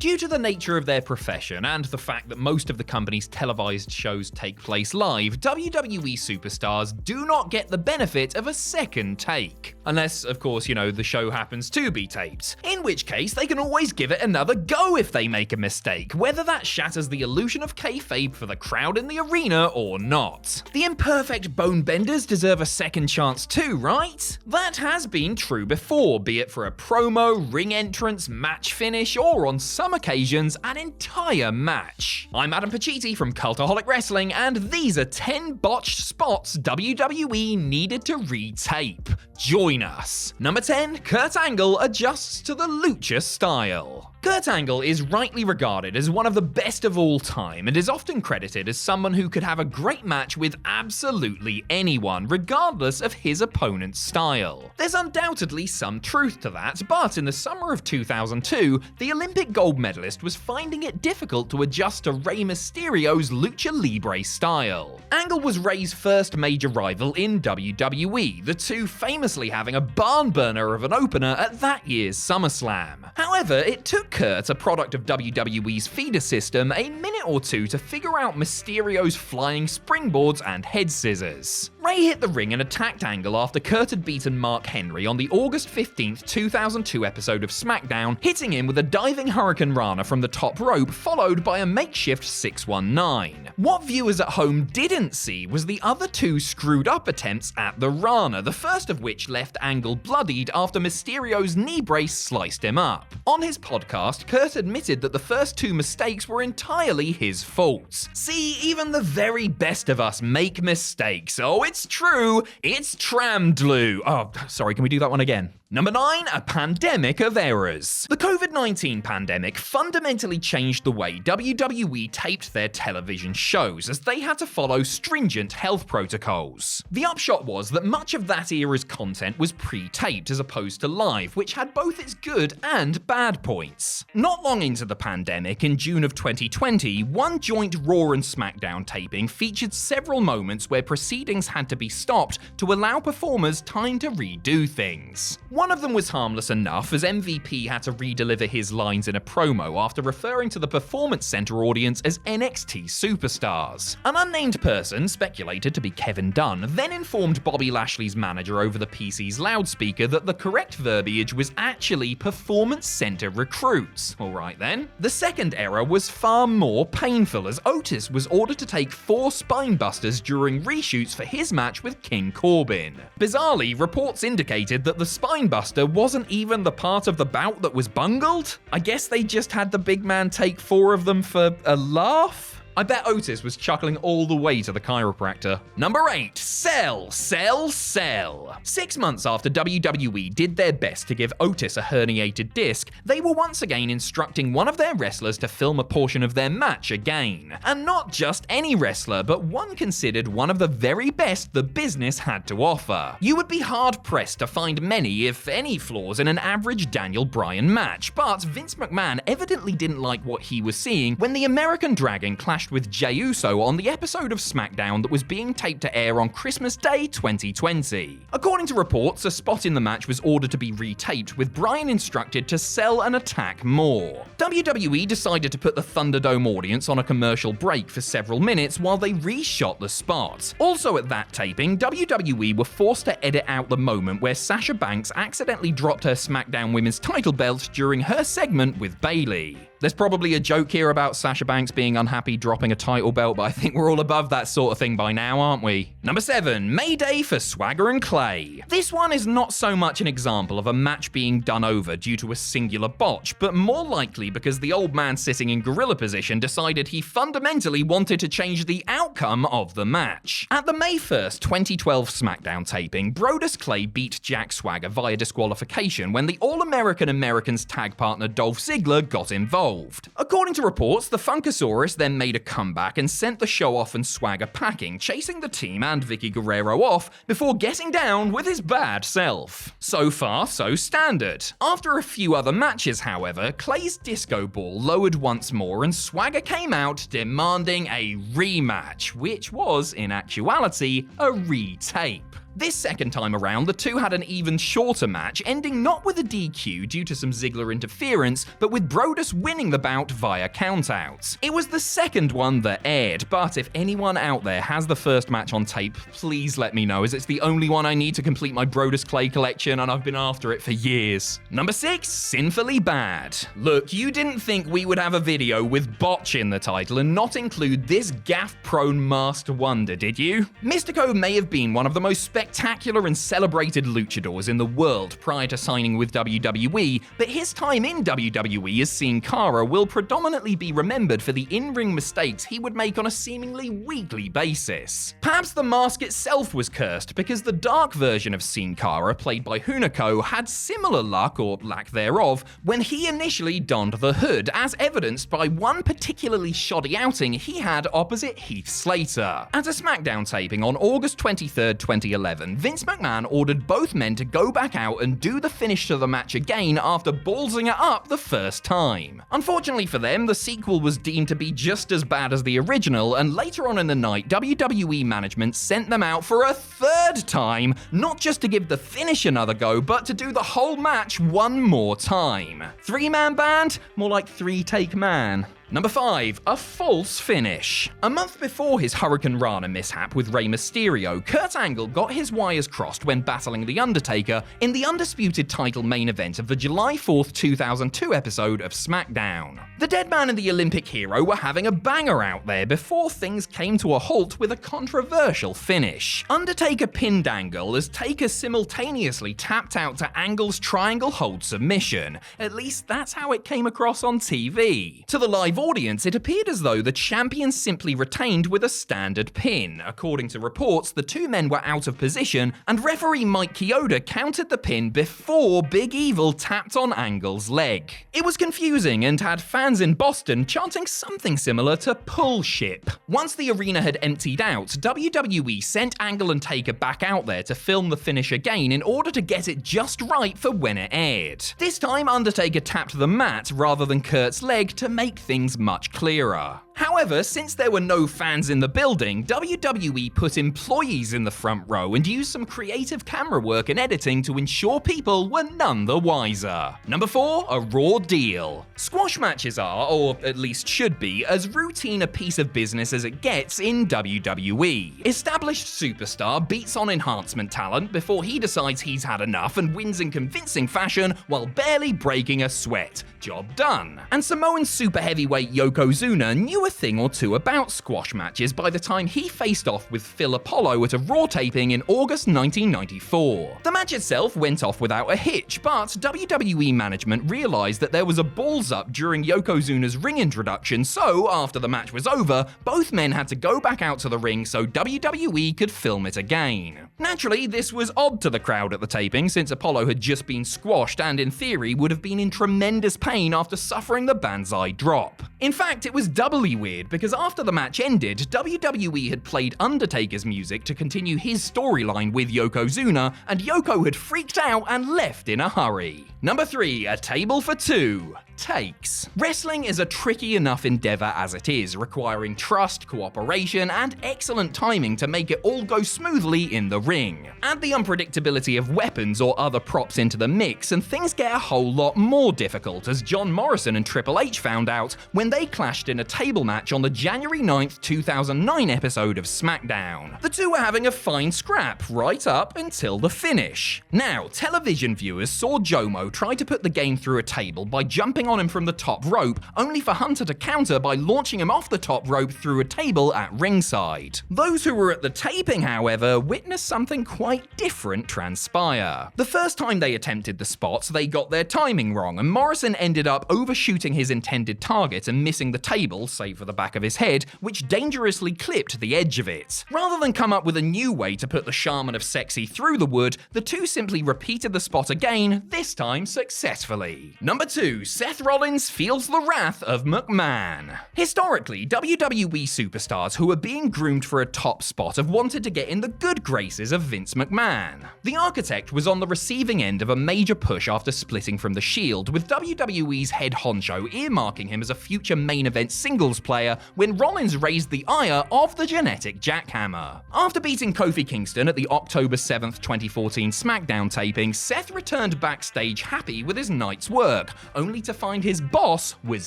Due to the nature of their profession and the fact that most of the company's televised shows take place live, WWE superstars do not get the benefit of a second take. Unless, of course, the show happens to be taped. In which case, they can always give it another go if they make a mistake, whether that shatters the illusion of kayfabe for the crowd in the arena or not. The imperfect bone benders deserve a second chance too, right? That has been true before, be it for a promo, ring entrance, match finish, or on some occasions, an entire match. I'm Adam Pacitti from Cultaholic Wrestling, and these are 10 botched spots WWE needed to retape. Join us. Number 10, Kurt Angle adjusts to the Lucha style. Kurt Angle is rightly regarded as one of the best of all time and is often credited as someone who could have a great match with absolutely anyone, regardless of his opponent's style. There's undoubtedly some truth to that, but in the summer of 2002, the Olympic gold medalist was finding it difficult to adjust to Rey Mysterio's Lucha Libre style. Angle was Rey's first major rival in WWE, the two famously having a barn burner of an opener at that year's SummerSlam. However, it took Kurt, a product of WWE's feeder system, a minute or two to figure out Mysterio's flying springboards and head scissors. Rey hit the ring and attacked Angle after Kurt had beaten Mark Henry on the August 15th, 2002 episode of SmackDown, hitting him with a diving Hurricane Rana from the top rope, followed by a makeshift 619. What viewers at home didn't see was the other two screwed up attempts at the Rana, the first of which left Angle bloodied after Mysterio's knee brace sliced him up. On his podcast, Kurt admitted that the first two mistakes were entirely his fault. See, even the very best of us make mistakes. Oh, it's true. It's Tramdlu. Oh, sorry, can we do that one again? Number 9, a pandemic of errors. The COVID-19 pandemic fundamentally changed the way WWE taped their television shows, as they had to follow stringent health protocols. The upshot was that much of that era's content was pre-taped as opposed to live, which had both its good and bad points. Not long into the pandemic, in June of 2020, one joint Raw and SmackDown taping featured several moments where proceedings had to be stopped to allow performers time to redo things. One of them was harmless enough, as MVP had to redeliver his lines in a promo after referring to the Performance Center audience as NXT superstars. An unnamed person, speculated to be Kevin Dunn, then informed Bobby Lashley's manager over the PC's loudspeaker that the correct verbiage was actually Performance Center recruits. Alright then. The second error was far more painful, as Otis was ordered to take 4 spinebusters during reshoots for his match with King Corbin. Bizarrely, reports indicated that the spinebuster wasn't even the part of the bout that was bungled? I guess they just had the big man take 4 of them for a laugh? I bet Otis was chuckling all the way to the chiropractor. Number 8, sell. 6 months after WWE did their best to give Otis a herniated disc, they were once again instructing one of their wrestlers to film a portion of their match again. And not just any wrestler, but one considered one of the very best the business had to offer. You would be hard-pressed to find many, if any, flaws in an average Daniel Bryan match, but Vince McMahon evidently didn't like what he was seeing when the American Dragon clashed with Jey Uso on the episode of SmackDown that was being taped to air on Christmas Day 2020. According to reports, a spot in the match was ordered to be retaped, with Bryan instructed to sell and attack more. WWE decided to put the Thunderdome audience on a commercial break for several minutes while they reshot the spot. Also at that taping, WWE were forced to edit out the moment where Sasha Banks accidentally dropped her SmackDown Women's title belt during her segment with Bayley. There's probably a joke here about Sasha Banks being unhappy dropping a title belt, but I think we're all above that sort of thing by now, aren't we? Number 7, Mayday for Swagger and Clay. This one is not so much an example of a match being done over due to a singular botch, but more likely because the old man sitting in gorilla position decided he fundamentally wanted to change the outcome of the match. At the May 1st, 2012 SmackDown taping, Brodus Clay beat Jack Swagger via disqualification when the All-American Americans tag partner Dolph Ziggler got involved. According to reports, the Funkasaurus then made a comeback and sent the show off and Swagger packing, chasing the team and Vicky Guerrero off before getting down with his bad self. So far, so standard. After a few other matches, however, Clay's disco ball lowered once more and Swagger came out demanding a rematch, which was, in actuality, a retape. This second time around, the two had an even shorter match, ending not with a DQ due to some Ziggler interference, but with Brodus winning the bout via countout. It was the second one that aired, but if anyone out there has the first match on tape, please let me know, as it's the only one I need to complete my Brodus Clay collection, and I've been after it for years. Number 6, Sinfully Bad. Look, you didn't think we would have a video with Botch in the title and not include this gaff-prone masked wonder, did you? Mystico may have been one of the most spectacular and celebrated luchadors in the world prior to signing with WWE, but his time in WWE as Sin Cara will predominantly be remembered for the in-ring mistakes he would make on a seemingly weekly basis. Perhaps the mask itself was cursed, because the dark version of Sin Cara, played by Hunico, had similar luck, or lack thereof, when he initially donned the hood, as evidenced by one particularly shoddy outing he had opposite Heath Slater. At a SmackDown taping on August 23, 2011, Vince McMahon ordered both men to go back out and do the finish to the match again after ballsing it up the first time. Unfortunately for them, the sequel was deemed to be just as bad as the original, and later on in the night, WWE management sent them out for a third time, not just to give the finish another go, but to do the whole match one more time. 3-man band? More like 3-take man. Number 5, a false finish. A month before his Hurricane Rana mishap with Rey Mysterio, Kurt Angle got his wires crossed when battling The Undertaker in the undisputed title main event of the July 4th, 2002 episode of SmackDown. The Dead Man and the Olympic Hero were having a banger out there before things came to a halt with a controversial finish. Undertaker pinned Angle as Taker simultaneously tapped out to Angle's triangle hold submission. At least that's how it came across on TV. To the live audience, it appeared as though the champion simply retained with a standard pin. According to reports, the two men were out of position, and referee Mike Chioda countered the pin before Big Evil tapped on Angle's leg. It was confusing and had fans in Boston chanting something similar to "pull ship." Once the arena had emptied out, WWE sent Angle and Taker back out there to film the finish again in order to get it just right for when it aired. This time, Undertaker tapped the mat rather than Kurt's leg to make things much clearer. However, since there were no fans in the building, WWE put employees in the front row and used some creative camera work and editing to ensure people were none the wiser. Number 4, a raw deal. Squash matches are, or at least should be, as routine a piece of business as it gets in WWE. Established superstar beats on enhancement talent before he decides he's had enough and wins in convincing fashion while barely breaking a sweat. Job done. And Samoan super heavyweight Yokozuna knew a thing or two about squash matches by the time he faced off with Phil Apollo at a Raw taping in August 1994. The match itself went off without a hitch, but WWE management realized that there was a balls up during Yokozuna's ring introduction, so after the match was over, both men had to go back out to the ring so WWE could film it again. Naturally, this was odd to the crowd at the taping, since Apollo had just been squashed and in theory would have been in tremendous pain after suffering the Banzai drop. In fact, it was doubly weird because after the match ended, WWE had played Undertaker's music to continue his storyline with Yokozuna, and Yoko had freaked out and left in a hurry. Number 3, a table for 2. Takes. Wrestling is a tricky enough endeavor as it is, requiring trust, cooperation, and excellent timing to make it all go smoothly in the ring. Add the unpredictability of weapons or other props into the mix, and things get a whole lot more difficult, as John Morrison and Triple H found out when they clashed in a table match on the January 9th, 2009 episode of SmackDown. The two were having a fine scrap right up until the finish. Now, television viewers saw Jomo try to put the game through a table by jumping on him from the top rope, only for Hunter to counter by launching him off the top rope through a table at ringside. Those who were at the taping, however, witnessed something quite different transpire. The first time they attempted the spots, they got their timing wrong, and Morrison ended up overshooting his intended target and missing the table, save for the back of his head, which dangerously clipped the edge of it. Rather than come up with a new way to put the shaman of sexy through the wood, the two simply repeated the spot again, this time successfully. Number 2, Seth Rollins feels the wrath of McMahon. Historically, WWE superstars who are being groomed for a top spot have wanted to get in the good graces of Vince McMahon. The Architect was on the receiving end of a major push after splitting from The Shield, with WWE's head honcho earmarking him as a future main event singles player player when Rollins raised the ire of the genetic jackhammer. After beating Kofi Kingston at the October 7th, 2014 SmackDown taping, Seth returned backstage happy with his night's work, only to find his boss was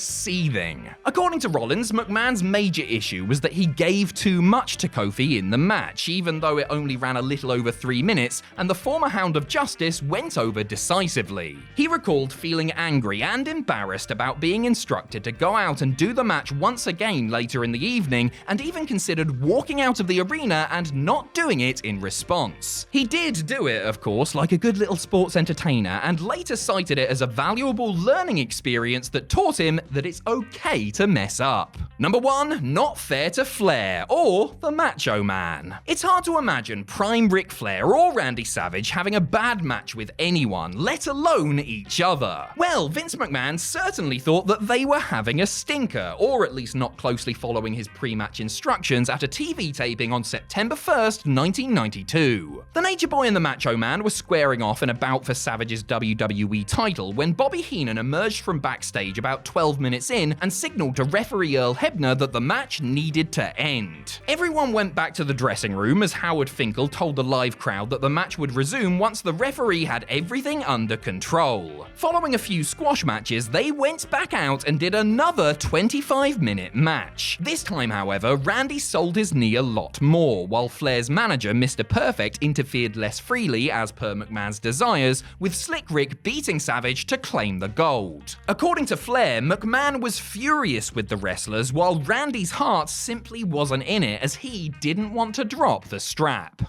seething. According to Rollins, McMahon's major issue was that he gave too much to Kofi in the match, even though it only ran a little over 3 minutes, and the former Hound of Justice went over decisively. He recalled feeling angry and embarrassed about being instructed to go out and do the match once again later in the evening, and even considered walking out of the arena and not doing it in response. He did do it, of course, like a good little sports entertainer, and later cited it as a valuable learning experience that taught him that it's okay to mess up. Number 1, not fair to Flair, or the Macho Man. It's hard to imagine prime Ric Flair or Randy Savage having a bad match with anyone, let alone each other. Well, Vince McMahon certainly thought that they were having a stinker, or at least not closely following his pre-match instructions at a TV taping on September 1st, 1992. The Nature Boy and the Macho Man were squaring off in a bout for Savage's WWE title when Bobby Heenan emerged from backstage about 12 minutes in and signaled to referee Earl Hebner that the match needed to end. Everyone went back to the dressing room as Howard Finkel told the live crowd that the match would resume once the referee had everything under control. Following a few squash matches, they went back out and did another 25-minute match. This time, however, Randy sold his knee a lot more, while Flair's manager, Mr. Perfect, interfered less freely as per McMahon's desires, with Slick Rick beating Savage to claim the gold. According to Flair, McMahon was furious with the wrestlers, while Randy's heart simply wasn't in it as he didn't want to drop the strap.